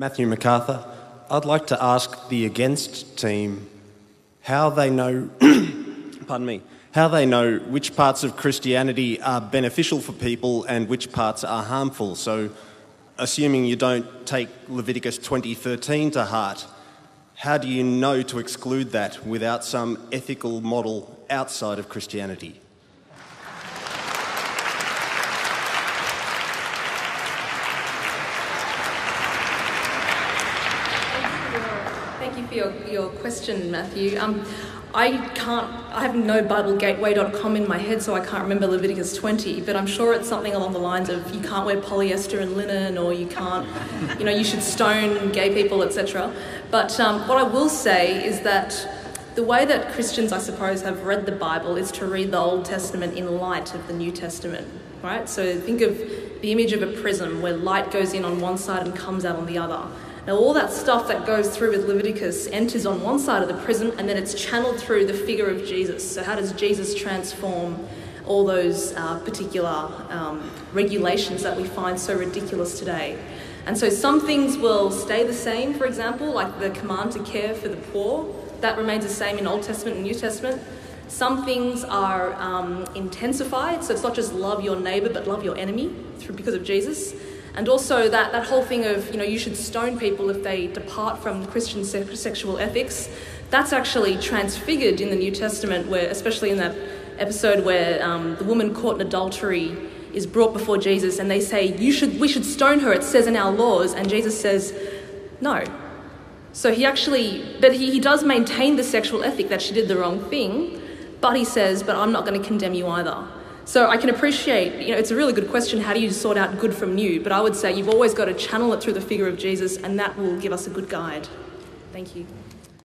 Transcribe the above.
Matthew MacArthur. I'd like to ask the against team how they know, pardon me, how they know which parts of Christianity are beneficial for people and which parts are harmful. So, assuming you don't take Leviticus 20:13 to heart, how do you know to exclude that without some ethical model outside of Christianity? Thank you for your question, Matthew. I have no BibleGateway.com in my head, so I can't remember Leviticus 20, but I'm sure it's something along the lines of you can't wear polyester and linen, or you can't, you should stone gay people, etc. But what I will say is that the way that Christians, I suppose, have read the Bible is to read the Old Testament in light of the New Testament, right? So think of the image of a prism where light goes in on one side and comes out on the other. Now, all that stuff that goes through with Leviticus enters on one side of the prism and then it's channeled through the figure of Jesus. So how does Jesus transform all those particular regulations that we find so ridiculous today? And so some things will stay the same, for example, like the command to care for the poor. That remains the same in Old Testament and New Testament. Some things are intensified, so it's not just love your neighbour but love your enemy because of Jesus. And also that whole thing of, you should stone people if they depart from Christian sexual ethics, that's actually transfigured in the New Testament, where, especially in that episode where the woman caught in adultery is brought before Jesus and they say, we should stone her, it says in our laws, and Jesus says, no. So he does maintain the sexual ethic that she did the wrong thing, but he says, but I'm not going to condemn you either. So I can appreciate, it's a really good question, how do you sort out good from new? But I would say you've always got to channel it through the figure of Jesus, and that will give us a good guide. Thank you.